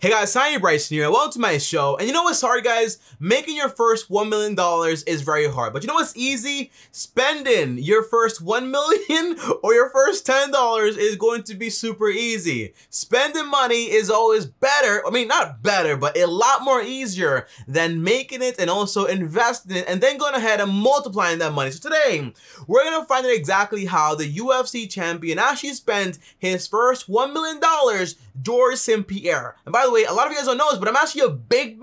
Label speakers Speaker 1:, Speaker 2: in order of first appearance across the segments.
Speaker 1: Hey guys, Bryson here. Welcome to my show. And you know what's hard, guys? Making your first $1 million is very hard. But you know what's easy? Spending your first $1 million or your first $10 is going to be super easy. Spending money is always better. I mean, not better, but a lot more easier than making it and also investing it and then going ahead and multiplying that money. So today, we're going to find out exactly how the UFC champion actually spent his first $1 million, George St-Pierre. And by the way, a lot of you guys don't know this, but I'm actually a big,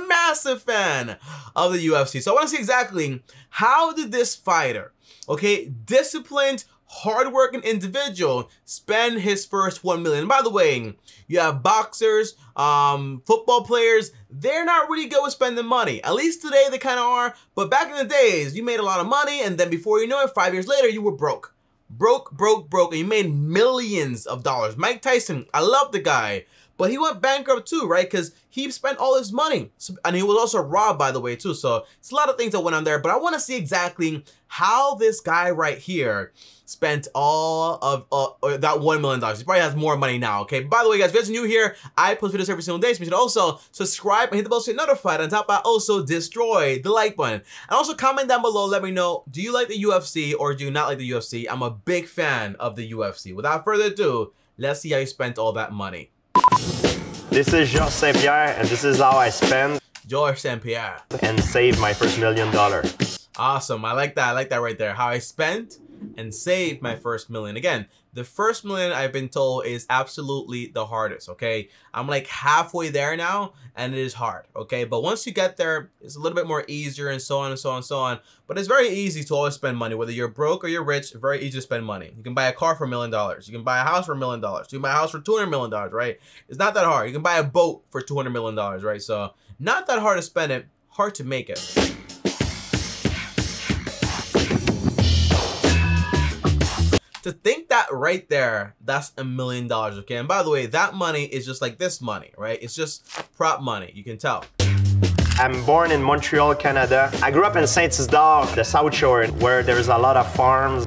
Speaker 1: massive fan of the UFC. So I want to see exactly how did this fighter, okay, disciplined, hardworking individual spend his first $1 million. And by the way, you have boxers, football players, they're not really good with spending money. At least today they kind of are, but back in the days, you made a lot of money and then before you know it, 5 years later, you were broke. Broke, and you made millions of dollars. Mike Tyson, I love the guy, but he went bankrupt too, right? Because he spent all his money. And he was also robbed, by the way, too. So it's a lot of things that went on there, but I want to see exactly how this guy right here spent all of that $1 million. He probably has more money now, okay? By the way, guys, if you're new here, I post videos every single day, so you should also subscribe and hit the bell to get notified. On top, I also destroy the like button. And also comment down below, let me know, do you like the UFC or do you not like the UFC? I'm a big fan of the UFC. Without further ado, let's see how you spent all that money.
Speaker 2: This is George St-Pierre, and this is how I spend
Speaker 1: George St-Pierre
Speaker 2: and saved my first $1 million.
Speaker 1: Awesome. I like that right there. How I spent and saved my first $1 million. Again, the first $1 million I've been told is absolutely the hardest, okay? I'm like halfway there now, and it is hard, okay? But once you get there, it's a little bit more easier and so on and so on and so on. But it's very easy to always spend money. Whether you're broke or you're rich, very easy to spend money. You can buy a car for $1 million. You can buy a house for $1 million. You can buy a house for $200 million, right? It's not that hard. You can buy a boat for $200 million, right? So not that hard to spend it, hard to make it. To think that right there, that's $1 million, okay? And by the way, that money is just like this money, right? It's just prop money, you can tell.
Speaker 2: I'm born in Montreal, Canada. I grew up in Saint-Isidore, the South Shore, where there's a lot of farms.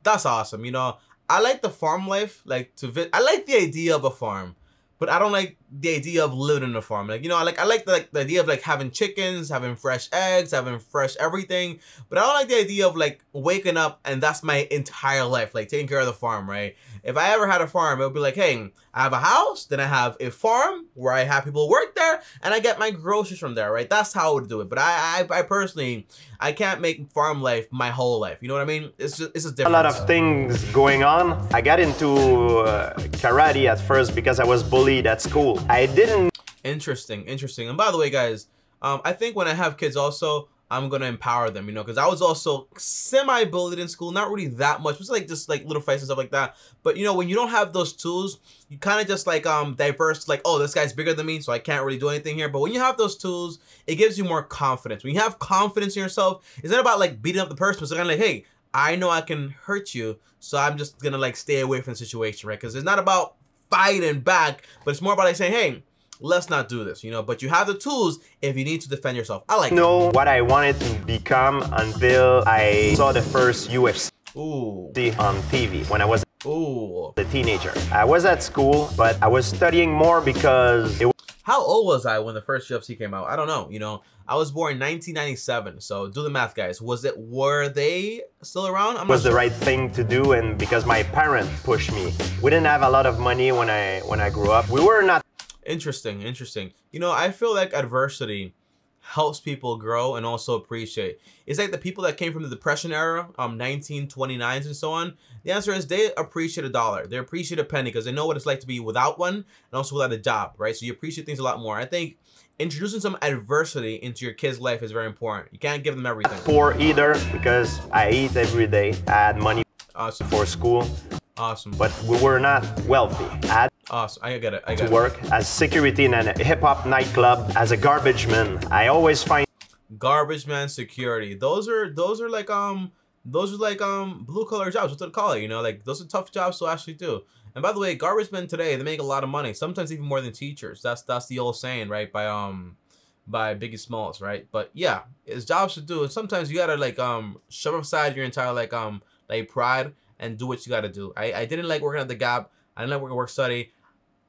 Speaker 1: That's awesome, you know? I like the farm life, I like the idea of a farm, but I don't like the idea of living in a farm. Like, you know, I like the idea of like having chickens, having fresh eggs, having fresh everything. But I don't like the idea of like waking up and that's my entire life, like taking care of the farm, right? If I ever had a farm, it would be like, hey, I have a house, then I have a farm where I have people work there and I get my groceries from there, right? That's how I would do it. But I personally, I can't make farm life my whole life. You know what I mean? It's just different.
Speaker 2: A lot of things going on. I got into karate at first because I was bullied at school. I didn't.
Speaker 1: Interesting. And by the way, guys, I think when I have kids also, I'm gonna empower them, you know, because I was also semi-bullied in school, not really that much. It was like just like little fights and stuff like that. But you know, when you don't have those tools, you kind of just like diverse, like, oh, this guy's bigger than me, so I can't really do anything here. But when you have those tools, it gives you more confidence. When you have confidence in yourself, it's not about like beating up the person. It's kind of like, hey, I know I can hurt you, so I'm just gonna like stay away from the situation, right? Because it's not about fighting back, but it's more about like saying, hey, let's not do this, you know, but you have the tools if you need to defend yourself. I like
Speaker 2: know what I wanted to become until I saw the first UFC on TV when I was a teenager. I was at school, but I was studying more because it was.
Speaker 1: How old was I when the first UFC came out? I don't know, you know. I was born in 1997, so do the math, guys. Were they still around? I'm not
Speaker 2: sure. The right thing to do, and because my parents pushed me. We didn't have a lot of money when I grew up. We were not.
Speaker 1: Interesting. You know, I feel like adversity helps people grow and also appreciate. It's like the people that came from the Depression era, 1929s and so on. The answer is they appreciate a dollar. They appreciate a penny because they know what it's like to be without one and also without a job, right? So you appreciate things a lot more. I think introducing some adversity into your kid's life is very important. You can't give them everything.
Speaker 2: Poor either because I eat every day. I had money for school.
Speaker 1: Awesome.
Speaker 2: But we were not wealthy.
Speaker 1: Awesome. I get it.
Speaker 2: To work as security in a hip-hop nightclub as a garbage man. I always find
Speaker 1: garbage man security. Those are like blue collar jobs. What do they call it? You know, like those are tough jobs to actually do. And by the way, garbage men today, they make a lot of money. Sometimes even more than teachers. That's the old saying, right? By Biggie Smalls, right? But yeah, it's jobs to do. And sometimes you gotta like shove aside your entire like pride and do what you gotta do. I didn't like working at the Gap. I didn't like working work study.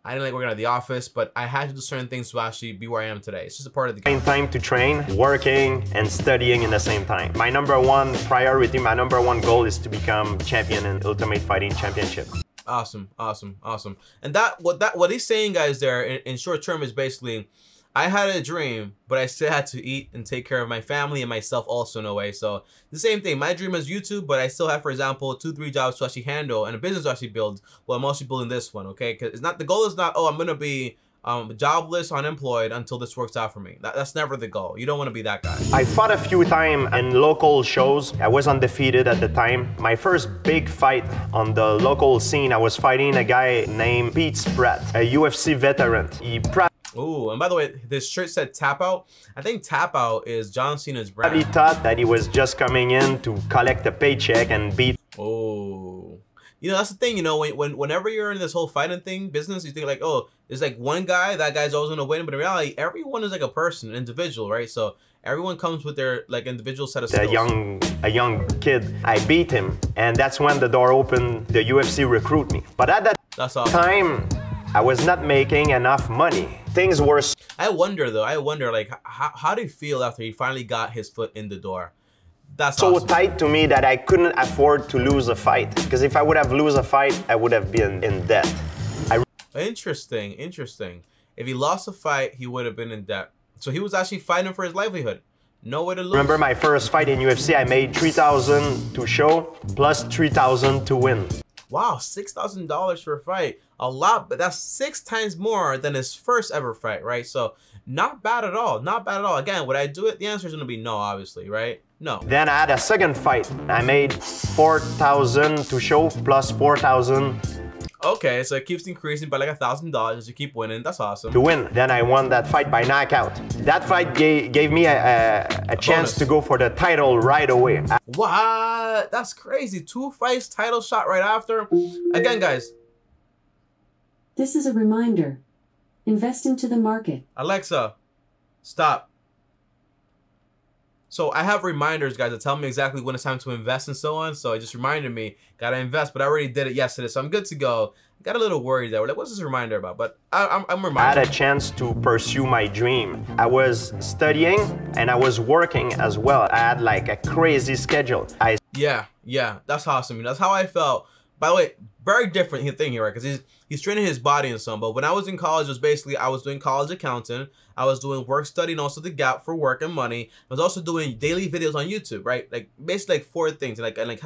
Speaker 1: I didn't like working at the office, but I had to do certain things to actually be where I am today. It's just a part of the game.
Speaker 2: Time to train, working, and studying in the same time. My number one priority, my number one goal is to become champion in Ultimate Fighting Championship.
Speaker 1: Awesome, awesome, awesome. And what he's saying, guys, there in short term is basically, I had a dream, but I still had to eat and take care of my family and myself also in a way. So the same thing, my dream is YouTube, but I still have, for example, 2-3 jobs to actually handle and a business to actually build. Well, I'm also building this one, okay? Because it's not, the goal is not, oh, I'm gonna be jobless, unemployed until this works out for me. That's never the goal. You don't want to be that guy.
Speaker 2: I fought a few times in local shows. I was undefeated at the time. My first big fight on the local scene, I was fighting a guy named Pete Spratt, a UFC veteran.
Speaker 1: Ooh, and by the way, this shirt said Tap Out. I think Tap Out is John Cena's brand.
Speaker 2: He thought that he was just coming in to collect a paycheck and beat.
Speaker 1: Oh, you know, that's the thing, you know, whenever you're in this whole fighting thing, business, you think like, oh, there's like one guy, that guy's always gonna win, but in reality, everyone is like a person, an individual, right? So everyone comes with their like individual set of skills. A young kid, I beat him, and that's when the door opened, the UFC recruit me. But at that time, I was not making enough money. Things were... I wonder though, like, how do you feel after he finally got his foot in the door? That's
Speaker 2: so
Speaker 1: awesome.
Speaker 2: Tight to me that I couldn't afford to lose a fight. Because if I would have lost a fight, I would have been in debt.
Speaker 1: Interesting, interesting. If he lost a fight, he would have been in debt. So he was actually fighting for his livelihood. No way to lose.
Speaker 2: Remember my first fight in UFC, I made $3,000 to show, plus $3,000 to win.
Speaker 1: Wow, $6,000 for a fight. A lot, but that's 6 times more than his first ever fight, right? So not bad at all, not bad at all. Again, would I do it? The answer is gonna be no, obviously, right? No.
Speaker 2: Then I had a second fight. I made $4,000 to show, plus $4,000.
Speaker 1: Okay, so it keeps increasing by like $1,000 as you keep winning. That's awesome.
Speaker 2: To win. Then I won that fight by knockout. That fight gave me a chance to go for the title right away.
Speaker 1: What? That's crazy. 2 fights, title shot right after. Again, guys.
Speaker 3: This is a reminder. Invest into the market.
Speaker 1: Alexa, stop. So I have reminders, guys, that tell me exactly when it's time to invest and so on. So it just reminded me, gotta invest, but I already did it yesterday, so I'm good to go. Got a little worried there. We're like, what's this reminder about? But I'm reminded.
Speaker 2: I had a chance to pursue my dream. I was studying and I was working as well. I had like a crazy schedule.
Speaker 1: Yeah, that's awesome. That's how I felt. By the way, very different thing here, right? Because he's training his body and so on. But when I was in college, it was basically, I was doing college accounting. I was doing work study and also the gap for work and money. I was also doing daily videos on YouTube, right? Like basically like 4 things, and like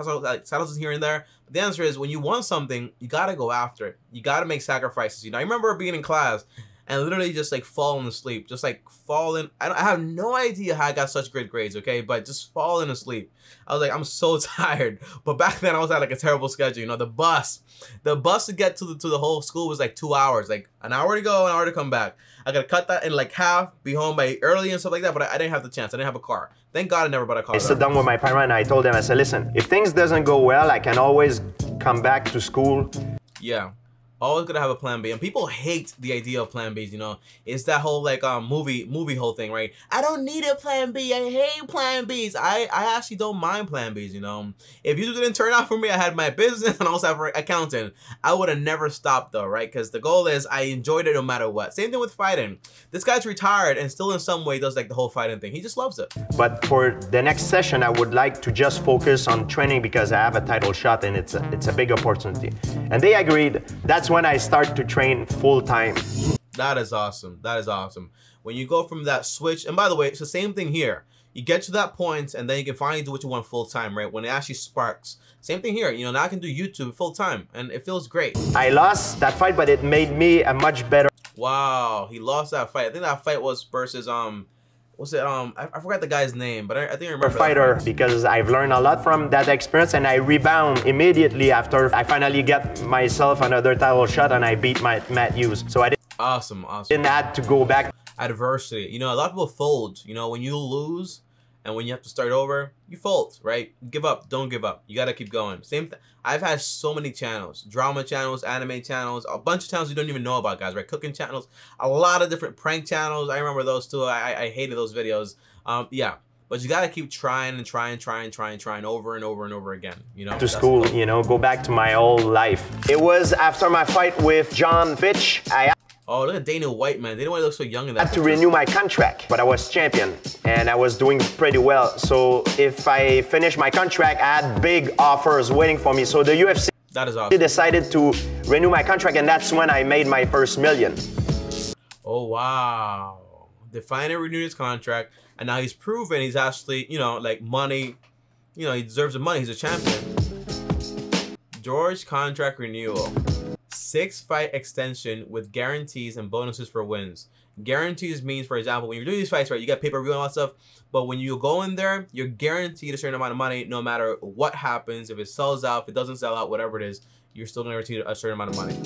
Speaker 1: titles here and there. But the answer is, when you want something, you gotta go after it. You gotta make sacrifices. You know, I remember being in class and literally just like falling asleep, just like falling. I have no idea how I got such great grades, okay? But just falling asleep. I was like, I'm so tired. But back then I was at like a terrible schedule. You know, the bus to get to the whole school was like 2 hours, like an hour to go, an hour to come back. I gotta cut that in like half, be home by early and stuff like that. But I didn't have the chance. I didn't have a car. Thank God I never bought a car.
Speaker 2: I sat down with my parents and I told them, I said, listen, if things doesn't go well, I can always come back to school.
Speaker 1: Yeah. Always gonna have a plan B, and people hate the idea of plan Bs. You know, it's that whole like movie whole thing, right? I don't need a plan B. I hate plan Bs. I actually don't mind plan Bs. You know, if YouTube didn't turn out for me, I had my business and also have accounting. I would have never stopped though, right? Because the goal is I enjoyed it no matter what. Same thing with fighting. This guy's retired and still in some way does like the whole fighting thing. He just loves it.
Speaker 2: But for the next session, I would like to just focus on training because I have a title shot and it's a big opportunity. And they agreed. That's when I start to train full time.
Speaker 1: That is awesome. That is awesome. When you go from that switch, and by the way, it's the same thing here. You get to that point and then you can finally do what you want full time, right? When it actually sparks. Same thing here. You know, now I can do YouTube full time and it feels great.
Speaker 2: I lost that fight, but it made me a much better.
Speaker 1: Wow, he lost that fight. I think that fight was versus what's it? I forgot the guy's name, but I think I remember.
Speaker 2: Fighter, because I've learned a lot from that experience, and I rebound immediately after I finally get myself another title shot and I beat Matt Hughes. So I didn't have to go back.
Speaker 1: Adversity. You know, a lot of people fold. You know, when you lose and when you have to start over, you fold, right? Give up. Don't give up. You gotta keep going. Same thing. I've had so many channels, drama channels, anime channels, a bunch of channels you don't even know about, guys, right? Cooking channels, a lot of different prank channels. I remember those too. I hated those videos. Yeah, but you gotta keep trying and trying over and over and over again, you know?
Speaker 2: To school, you know, go back to my old life. It was after my fight with John Fitch,
Speaker 1: Oh, look at Dana White, man. Dana White looks so young in that.
Speaker 2: I had to renew my contract, but I was champion and I was doing pretty well. So if I finished my contract, I had big offers waiting for me. So the UFC decided to renew my contract, and that's when I made my first million.
Speaker 1: Oh, wow. They finally renewed his contract, and now he's proven he's actually, you know, like money, you know, he deserves the money. He's a champion. George contract renewal. 6-fight extension with guarantees and bonuses for wins. Guarantees means, for example, when you're doing these fights, right, you got pay-per-view and all that stuff, but when you go in there, you're guaranteed a certain amount of money no matter what happens. If it sells out, if it doesn't sell out, whatever it is, you're still guaranteed a certain amount of money.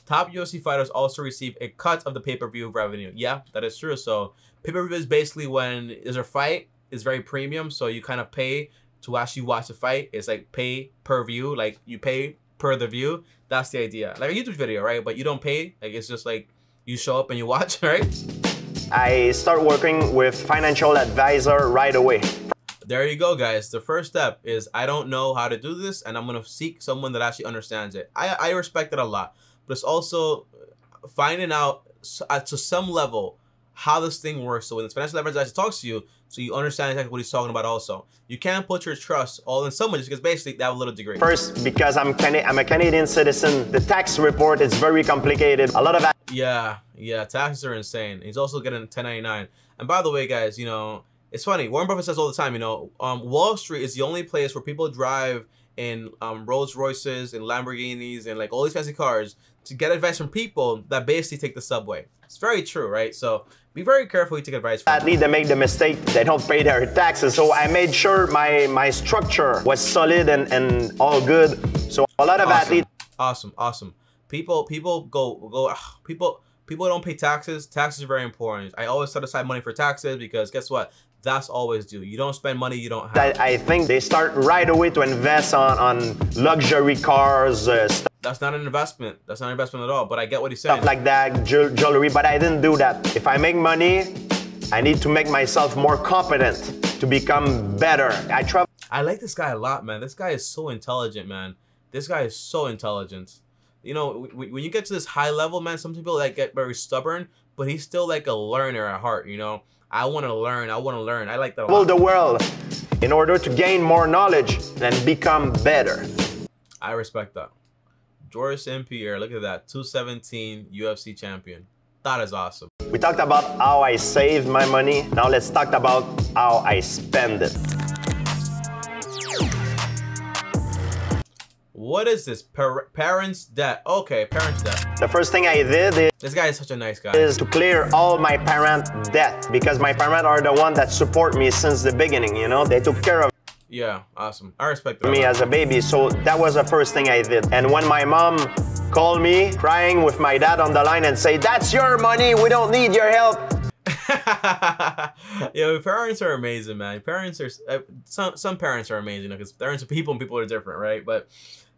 Speaker 1: Top UFC fighters also receive a cut of the pay-per-view revenue. Yeah, that is true. So pay-per-view is basically when there's a fight, it's very premium, so you kind of pay to actually watch the fight. It's like pay per view, like you pay per the view. That's the idea. Like a YouTube video, right? But you don't pay. Like it's just like you show up and you watch, right?
Speaker 2: I start working with financial advisor right away.
Speaker 1: There you go, guys. The first step is I don't know how to do this, and I'm gonna seek someone that actually understands it. I respect it a lot, but it's also finding out to some level how this thing works. So when this financial advisor talks to you, so you understand exactly what he's talking about also. You can't put your trust all in someone just because basically they have a little degree.
Speaker 2: First, because I'm a Canadian citizen, the tax report is very complicated. A lot of...
Speaker 1: Yeah, taxes are insane. He's also getting 1099. And by the way, guys, you know, it's funny. Warren Buffett says all the time, you know, Wall Street is the only place where people drive in Rolls Royces and Lamborghinis and like all these fancy cars to get advice from people that basically take the subway. It's very true, right? So be very careful you take advice from
Speaker 2: athletes that make the mistake, they don't pay their taxes. So I made sure my structure was solid and all good. So a lot of athletes...
Speaker 1: Awesome. People don't pay taxes. Taxes are very important. I always set aside money for taxes because guess what? That's always due. You don't spend money you don't have.
Speaker 2: I think they start right away to invest on luxury cars, stuff.
Speaker 1: That's not an investment. That's not an investment at all. But I get what he's saying.
Speaker 2: Stuff like that, jewelry. But I didn't do that. If I make money, I need to make myself more competent to become better.
Speaker 1: I like this guy a lot, man. This guy is so intelligent, man. This guy is so intelligent. You know, when you get to this high level, man, some people like get very stubborn, but he's still like a learner at heart, you know? I want to learn. I like that a lot.
Speaker 2: The world in order to gain more knowledge and become better.
Speaker 1: I respect that. George St-Pierre, look at that. 217 UFC champion. That is awesome.
Speaker 2: We talked about how I saved my money. Now let's talk about how I spend it.
Speaker 1: What is this? Parents' debt. Okay, parents' debt.
Speaker 2: The first thing I did
Speaker 1: this guy is such a nice guy.
Speaker 2: Is to clear all my parent debt because my parents are the one that support me since the beginning, you know? They took care of
Speaker 1: yeah, awesome. I respect that.
Speaker 2: Me as a baby, so that was the first thing I did. And when my mom called me crying with my dad on the line and say, "That's your money, we don't need your help."
Speaker 1: Yeah, parents are amazing, man. Parents are some parents are amazing because parents are people and people are different, right? But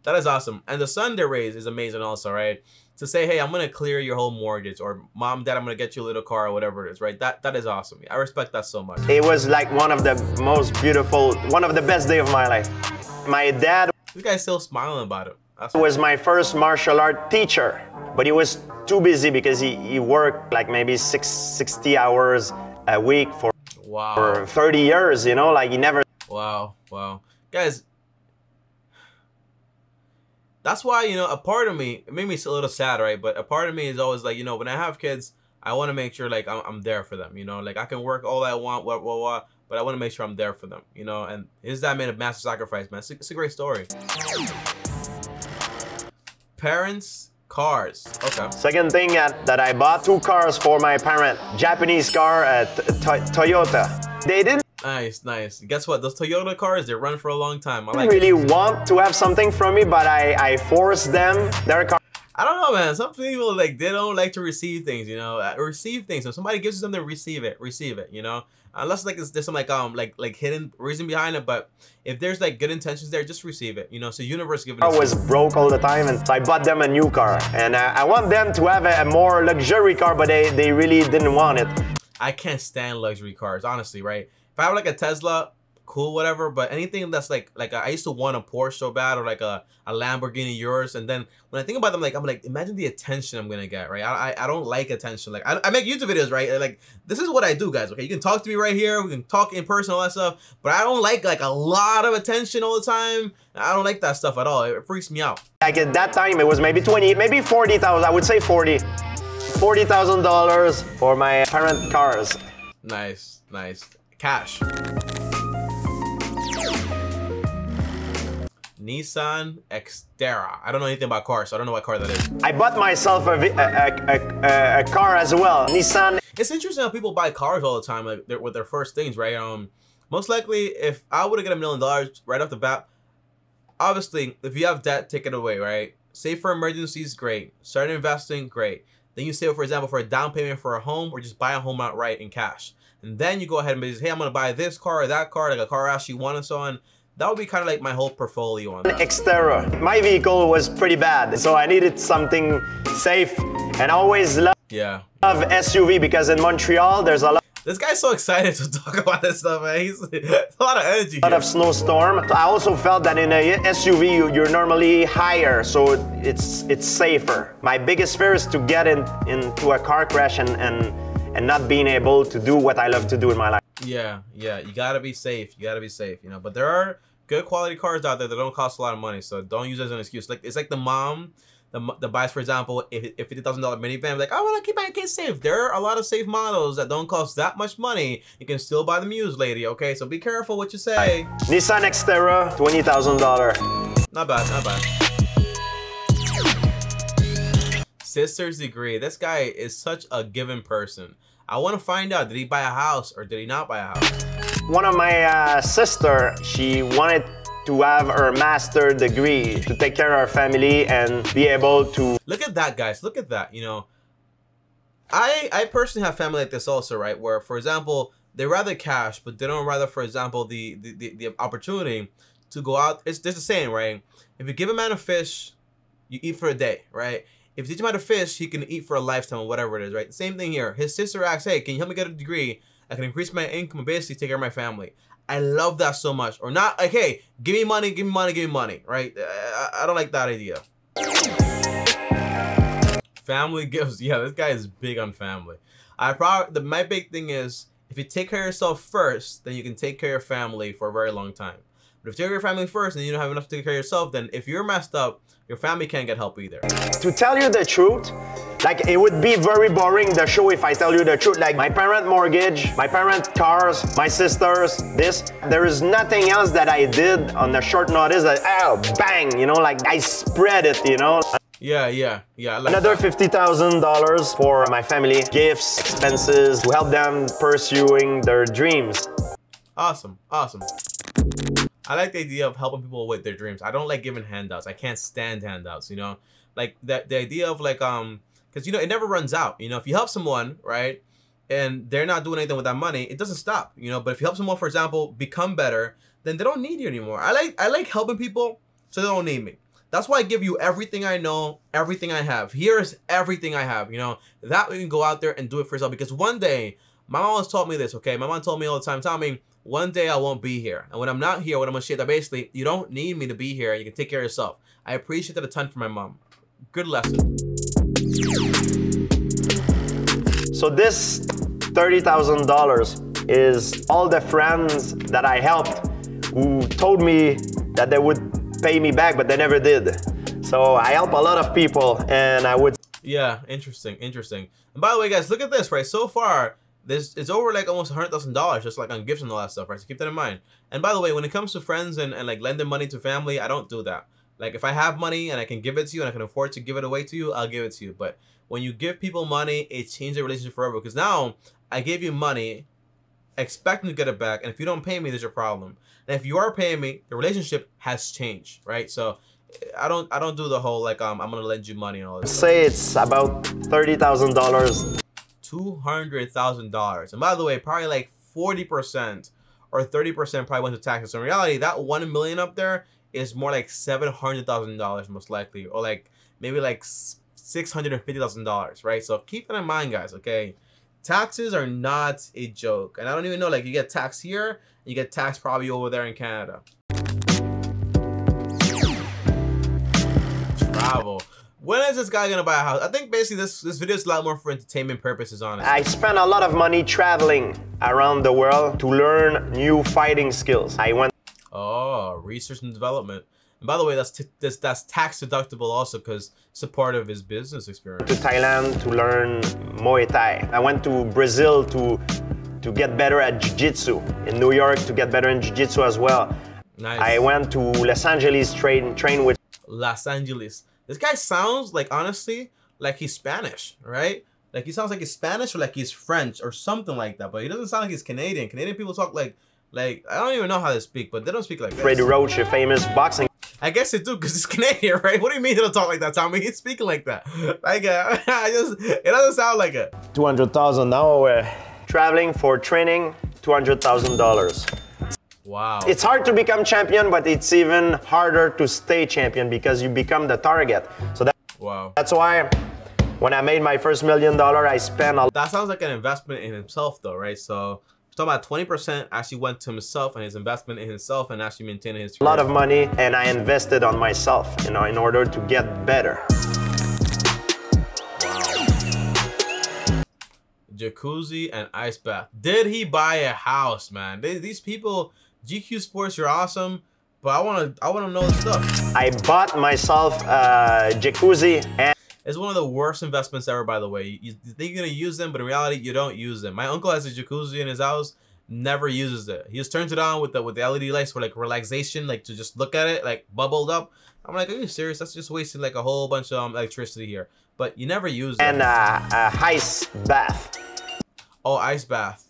Speaker 1: that is awesome. And the son they raised is amazing also, right? To say, hey, I'm gonna clear your whole mortgage, or mom, dad, I'm gonna get you a little car or whatever it is, right? That is awesome. I respect that so much.
Speaker 2: It was like one of the most beautiful, one of the best days of my life. My dad...
Speaker 1: This guy's still smiling about it.
Speaker 2: Was my first martial art teacher, but he was too busy because he worked like maybe 60 hours a week for 30 years, you know, like he never...
Speaker 1: Wow. Guys, that's why, you know, a part of me, it made me a little sad, right? But a part of me is always like, you know, when I have kids, I want to make sure like I'm there for them, you know, like I can work all I want, but I want to make sure I'm there for them, you know, and his dad made a massive sacrifice, man. It's a great story. Parents, cars. Okay.
Speaker 2: Second thing that I bought, 2 cars for my parent. Japanese car, Toyota. They didn't...
Speaker 1: Nice. Guess what? Those Toyota cars, they run for a long time. I
Speaker 2: like really want to have something from me, but I forced them their car.
Speaker 1: I don't know, man. Some people, like, they don't like to receive things, you know? Receive things. If somebody gives you something, receive it, you know? Unless, like, there's some, like hidden reason behind it, but if there's, like, good intentions there, just receive it, you know? So universe giving it.
Speaker 2: I was broke all the time, and so I bought them a new car. And I want them to have a more luxury car, but they really didn't want it.
Speaker 1: I can't stand luxury cars, honestly, right? If if I have like a Tesla, cool, whatever. But anything that's like I used to want a Porsche so bad, or like a Lamborghini Urus. And then when I think about them, I'm like, imagine the attention I'm gonna get, right? I don't like attention. Like I make YouTube videos, right? Like this is what I do, guys. Okay, you can talk to me right here. We can talk in person, all that stuff. But I don't like a lot of attention all the time. I don't like that stuff at all. It freaks me out.
Speaker 2: Like at that time, it was maybe 20, maybe 40,000. I would say 40,000 dollars for my parent cars.
Speaker 1: Nice, nice. Cash. Nissan Xterra. I don't know anything about cars, so I don't know what car that is.
Speaker 2: I bought myself a car as well. Nissan.
Speaker 1: It's interesting how people buy cars all the time, like with their first things, right? Most likely, if I would have got $1 million right off the bat, obviously, if you have debt, take it away, right? Save for emergencies, great. Start investing, great. Then you save, for example, for a down payment for a home, or just buy a home outright in cash. And then you go ahead and say, hey, I'm gonna buy this car or that car, like a car I actually want and so on. That would be kind of like my whole portfolio on that.
Speaker 2: Xterra. My vehicle was pretty bad, so I needed something safe, and I always love SUV because in Montreal there's a lot.
Speaker 1: This guy's so excited to talk about this stuff, man. He's a lot of energy.
Speaker 2: A lot of snowstorm. I also felt that in a SUV you're normally higher, so it's safer. My biggest fear is to get into a car crash and not being able to do what I love to do in my life.
Speaker 1: Yeah, you gotta be safe. You gotta be safe, you know. But there are good quality cars out there that don't cost a lot of money, so don't use it as an excuse. Like it's like the mom that buys, for example, a $50,000 minivan, like I want to keep my kids safe. There are a lot of safe models that don't cost that much money. You can still buy them used, lady. Okay, so be careful what you say.
Speaker 2: Nissan Xterra, $20,000.
Speaker 1: Not bad, not bad. Sister's degree. This guy is such a given person. I want to find out, did he buy a house or did he not buy a house?
Speaker 2: One of my sister, she wanted to have her master degree to take care of her family and be able to...
Speaker 1: Look at that, guys. Look at that. You know, I personally have family like this also, right? Where, for example, they rather cash, but they don't rather, for example, the opportunity to go out. There's a saying, right? If you give a man a fish, you eat for a day, right? If you teach him how to fish, he can eat for a lifetime or whatever it is, right? Same thing here. His sister asks, hey, can you help me get a degree? I can increase my income and basically take care of my family. I love that so much. Or not like, hey, give me money, give me money, give me money, right? I don't like that idea. Family gifts. Yeah, this guy is big on family. My big thing is, if you take care of yourself first, then you can take care of your family for a very long time. But if you take care of your family first and you don't have enough to take care of yourself, then if you're messed up, your family can't get help either.
Speaker 2: To tell you the truth, like it would be very boring the show if I tell you the truth. Like my parent mortgage, my parent cars, my sisters, this. There is nothing else that I did on the short notice that, oh, bang, you know, like I spread it, you know.
Speaker 1: Yeah. I like
Speaker 2: Another
Speaker 1: that.
Speaker 2: $50,000 for my family, gifts, expenses, to help them pursuing their dreams.
Speaker 1: Awesome. I like the idea of helping people with their dreams. I don't like giving handouts. I can't stand handouts, you know? Like the idea of like, because, you know, it never runs out. You know, if you help someone, right, and they're not doing anything with that money, it doesn't stop, you know? But if you help someone, for example, become better, then they don't need you anymore. I like helping people so they don't need me. That's why I give you everything I know, everything I have. Here's everything I have, you know? That way you can go out there and do it for yourself. Because one day, my mom always taught me this, okay? My mom told me all the time, Tommy, one day I won't be here. And when I'm not here, when I'm gonna share that basically, you don't need me to be here. You can take care of yourself. I appreciate that a ton from my mom. Good lesson.
Speaker 2: So this $30,000 is all the friends that I helped who told me that they would pay me back, but they never did. So I help a lot of people, and I would...
Speaker 1: Yeah, interesting. And by the way, guys, look at this, right? So far, it's over like almost $100,000 just like on gifts and all that stuff, right? So keep that in mind. And by the way, when it comes to friends and like lending money to family, I don't do that. Like if I have money and I can give it to you and I can afford to give it away to you, I'll give it to you. But when you give people money, it changes the relationship forever. Because now I gave you money, expecting to get it back, and if you don't pay me, there's your problem. And if you are paying me, the relationship has changed, right? So I don't do the whole like I'm gonna lend you money and all this.
Speaker 2: Say it's about $30,000.
Speaker 1: $200,000. And by the way, probably like 40% or 30% probably went to taxes. So in reality, that 1 million up there is more like $700,000 most likely, or like maybe like $650,000, right? So keep that in mind, guys. Okay, Taxes are not a joke. And I don't even know, like, you get taxed here, you get taxed probably over there in Canada. Travel. When is this guy gonna buy a house? I think basically this video is a lot more for entertainment purposes, honestly.
Speaker 2: I spent a lot of money traveling around the world to learn new fighting skills. I went...
Speaker 1: Oh, research and development. And by the way, that's tax deductible also because it's a part of his business experience.
Speaker 2: To Thailand to learn Muay Thai. I went to Brazil to get better at Jiu-Jitsu. In New York to get better in Jiu-Jitsu as well.
Speaker 1: Nice.
Speaker 2: I went to Los Angeles train with...
Speaker 1: Los Angeles. This guy sounds like, honestly, like he's Spanish, right? Like he sounds like he's Spanish or like he's French or something like that. But he doesn't sound like he's Canadian. Canadian people talk like I don't even know how they speak, but they don't speak like this.
Speaker 2: Freddie Roach, a famous boxing...
Speaker 1: I guess they do because he's Canadian, right? What do you mean they don't talk like that, Tommy? He's speaking like that. Like, it doesn't sound like it.
Speaker 2: $200,000 now. Traveling for training, $200,000.
Speaker 1: Wow.
Speaker 2: It's hard to become champion, but it's even harder to stay champion because you become the target. So that's why when I made my first $1 million, I spent a...
Speaker 1: That sounds like an investment in himself though, right? So we're talking about 20% actually went to himself and his investment in himself and actually maintaining his career.
Speaker 2: A lot of money, and I invested on myself, you know, in order to get better.
Speaker 1: Jacuzzi and ice bath. Did he buy a house, man? These people, GQ Sports, you're awesome, but I wanna know the stuff.
Speaker 2: I bought myself a jacuzzi, and
Speaker 1: it's one of the worst investments ever, by the way. You think you're gonna use them, but in reality, you don't use them. My uncle has a jacuzzi in his house, never uses it. He just turns it on with the LED lights for like relaxation, like to just look at it, like bubbled up. I'm like, are you serious? That's just wasting like a whole bunch of electricity here. But you never use it.
Speaker 2: And a ice bath.
Speaker 1: Oh, ice bath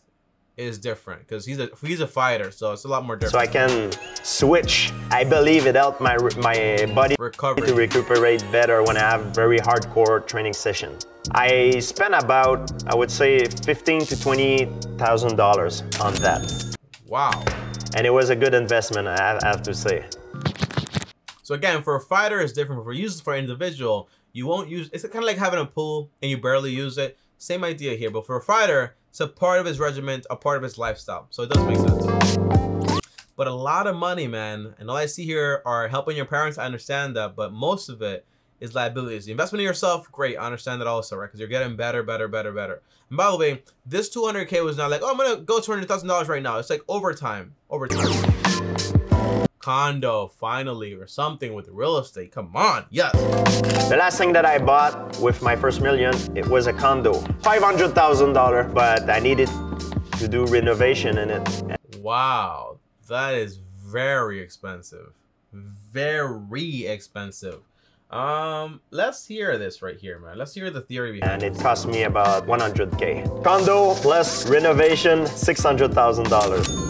Speaker 1: is different because he's a fighter, so it's a lot more different.
Speaker 2: So I can switch. I believe it helped my body to recuperate better when I have very hardcore training session. I spent about, I would say, $15,000 to $20,000 on that.
Speaker 1: Wow.
Speaker 2: And it was a good investment, I have to say.
Speaker 1: So again, for a fighter, it's different. For use for an individual, you won't use. It's kind of like having a pool and you barely use it. Same idea here, but for a fighter, it's a part of his regimen, a part of his lifestyle. So it does make sense. But a lot of money, man, and all I see here are helping your parents. I understand that, but most of it is liabilities. The investment in yourself, great. I understand that also, right? Because you're getting better. And by the way, this 200K was not like, oh, I'm gonna go $200,000 right now. It's like overtime. Condo, finally, or something with real estate. Come on, yes.
Speaker 2: The last thing that I bought with my first million, it was a condo. $500,000, but I needed to do renovation in it.
Speaker 1: Wow, that is very expensive. Very expensive. Let's hear this right here, man. Let's hear the theory behind it.
Speaker 2: And it cost me about 100K. Condo plus renovation, $600,000.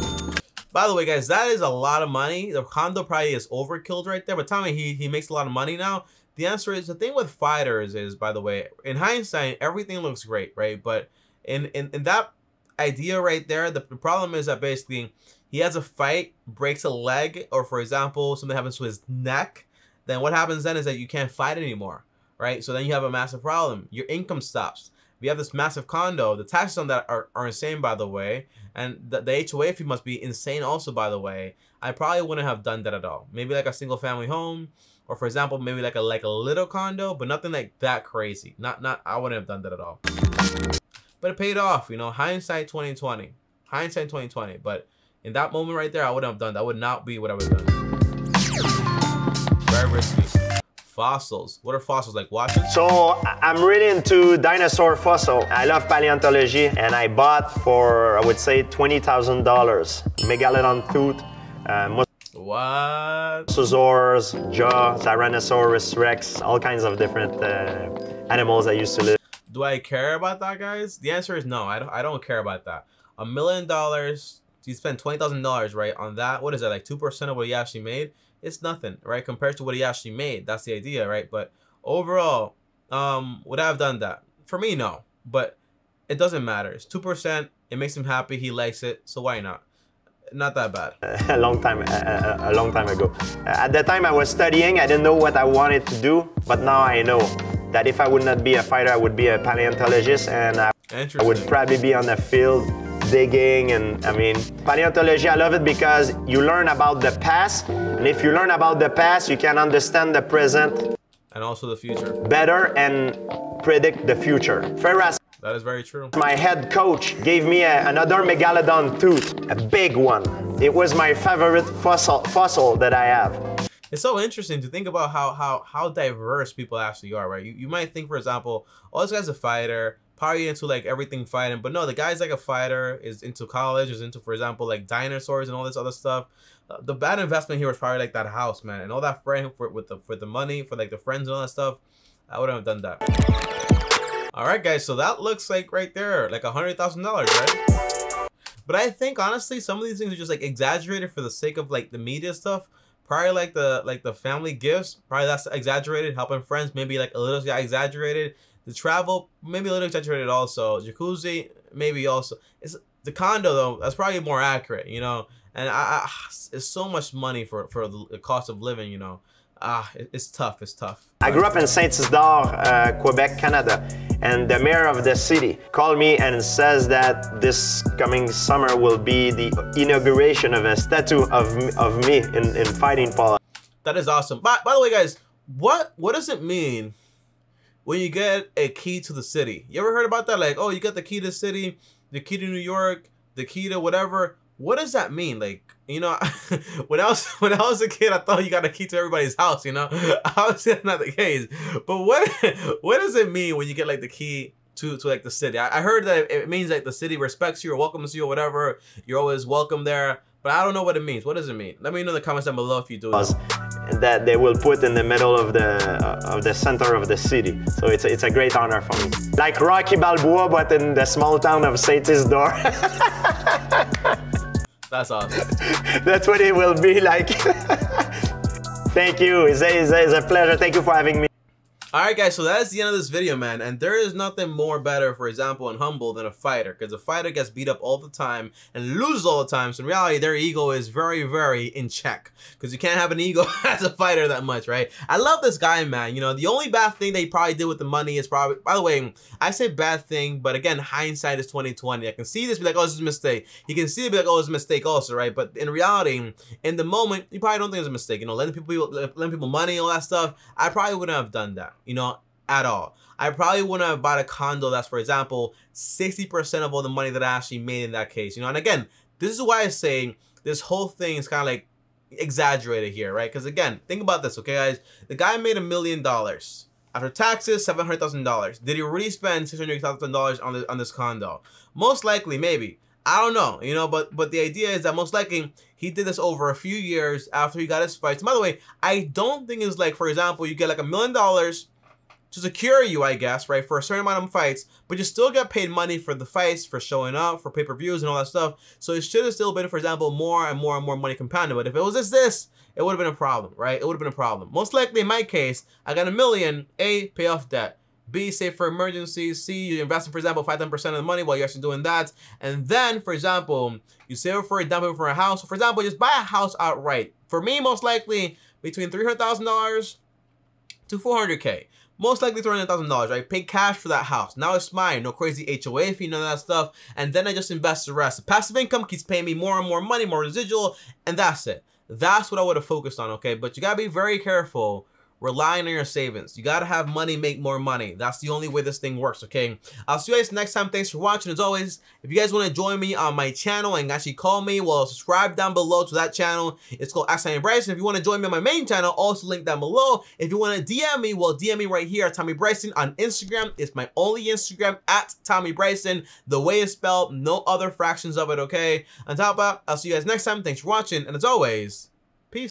Speaker 1: By the way, guys, that is a lot of money. The condo probably is overkilled right there, but tell me he makes a lot of money now. The answer is, the thing with fighters is, by the way, in hindsight, everything looks great, right? But in that idea right there, the problem is that basically he has a fight, breaks a leg, or for example, something happens to his neck, then what happens then is that you can't fight anymore, right? So then you have a massive problem. Your income stops. We have this massive condo. The taxes on that are insane, by the way. And the HOA fee must be insane also, by the way. I probably wouldn't have done that at all. Maybe like a single family home, or for example, maybe like a little condo, but nothing like that crazy. I wouldn't have done that at all. But it paid off, you know, hindsight 2020. Hindsight 2020. But in that moment right there, I wouldn't have done that. Would not be what I would have done. Very risky. Fossils. What are fossils, like watches?
Speaker 2: So I'm really into dinosaur fossil. I love paleontology, and I bought for, I would say, $20,000. Megalodon tooth,
Speaker 1: what?
Speaker 2: Mosasaurs, jaw, Tyrannosaurus Rex, all kinds of different animals that used to live.
Speaker 1: Do I care about that, guys? The answer is no. I don't care about that. $1 million. You spend $20,000, right, on that. What is that, like 2% of what he actually made? It's nothing, right, compared to what he actually made. That's the idea, right? But overall, would I have done that? For me, no. But it doesn't matter. It's 2%. It makes him happy. He likes it. So why not? Not that bad.
Speaker 2: A long time ago. At the time I was studying, I didn't know what I wanted to do. But now I know that if I would not be a fighter, I would be a paleontologist. And
Speaker 1: Interesting.
Speaker 2: I would probably be on the field digging, and I mean, paleontology, I love it because you learn about the past, and if you learn about the past, you can understand the present
Speaker 1: and also the future
Speaker 2: better and predict the future. Whereas
Speaker 1: that is very true.
Speaker 2: my head coach gave me another megalodon tooth, a big one. It was my favorite fossil that I have.
Speaker 1: It's so interesting to think about how diverse people actually are, right? You might think, for example, oh, this guy's a fighter, probably into like everything fighting, but no, the guy's like a fighter, is into college, is into, for example, like dinosaurs and all this other stuff. The bad investment here was probably like that house, man, and all that friend for the money, for like the friends and all that stuff. I wouldn't have done that. All right, guys, so that looks like right there, like $100,000, right? But I think honestly, some of these things are just like exaggerated for the sake of like the media stuff. Probably like the family gifts, probably that's exaggerated. Helping friends, maybe like a little exaggerated. The travel, maybe a little exaggerated also. Jacuzzi, maybe also. It's the condo though, that's probably more accurate, you know. And it's so much money for the cost of living, you know. It's tough, it's tough.
Speaker 2: I grew up in Saint-Isidore, Quebec, Canada, and the mayor of the city called me and says that this coming summer will be the inauguration of a statue of me in fighting polo.
Speaker 1: That is awesome. By the way, guys, what does it mean when you get a key to the city? You ever heard about that? Like, oh, you got the key to the city, the key to New York, the key to whatever. What does that mean? Like, you know, when I was a kid, I thought you got a key to everybody's house, you know? Obviously that's not the case. But what does it mean when you get like the key to like the city? I heard that it means like the city respects you or welcomes you or whatever. You're always welcome there. But I don't know what it means. What does it mean? Let me know in the comments down below if you do know.
Speaker 2: That they will put in the middle of the center of the city. So it's a great honor for me. Like Rocky Balboa, but in the small town of Saint-Isidore.
Speaker 1: That's awesome.
Speaker 2: That's what it will be like. Thank you. It's a pleasure. Thank you for having me.
Speaker 1: Alright guys, so that is the end of this video, man, and there is nothing more better, for example, and humble than a fighter, because a fighter gets beat up all the time and loses all the time, so in reality their ego is very, very in check, because you can't have an ego as a fighter that much, right? I love this guy, man. You know, the only bad thing they probably did with the money is probably, by the way, I say bad thing, but again, hindsight is 20/20. I can see this, be like, oh, this is a mistake. You can see it, be like, oh, it's a mistake also, right? But in reality, in the moment, you probably don't think it's a mistake. You know, lending people money, all that stuff, I probably wouldn't have done that. You know, at all. I probably wouldn't have bought a condo that's, for example, 60% of all the money that I actually made in that case. You know, and again, this is why I say this whole thing is kind of like exaggerated here, right? Because again, think about this, okay, guys? The guy made $1 million. After taxes, $700,000. Did he really spend $600,000 on this condo? Most likely, maybe. I don't know, you know, but the idea is that most likely he did this over a few years after he got his fights. By the way, I don't think it's like, for example, you get like $1 million to secure you, I guess, right, for a certain amount of fights, but you still get paid money for the fights, for showing up, for pay-per-views and all that stuff. So it should have still been, for example, more and more and more money compounded. But if it was just this, it would have been a problem, right? It would have been a problem. Most likely, in my case, I got $1 million. A, pay off debt. B, save for emergencies. C, you invest in, for example, 5-10% of the money while you're actually doing that. And then, for example, you save for a down payment for a house. So for example, just buy a house outright. For me, most likely, between $300,000 to $400K. Most likely $300,000, right? Pay cash for that house. Now it's mine. No crazy HOA fee, none of that stuff. And then I just invest the rest. The passive income keeps paying me more and more money, more residual, and that's it. That's what I would have focused on, okay? But you gotta be very careful relying on your savings. You gotta have money make more money. That's the only way this thing works, okay? I'll see you guys next time. Thanks for watching. As always, if you guys want to join me on my channel and actually call me, well, subscribe down below to that channel. It's called Ask Bryson. If you want to join me on my main channel, also link down below. If you want to DM me, well, DM me right here at Tommy Bryson on Instagram. It's my only Instagram, at Tommy Bryson. The way it's spelled, no other fractions of it, okay? On top of that, I'll see you guys next time. Thanks for watching, and as always,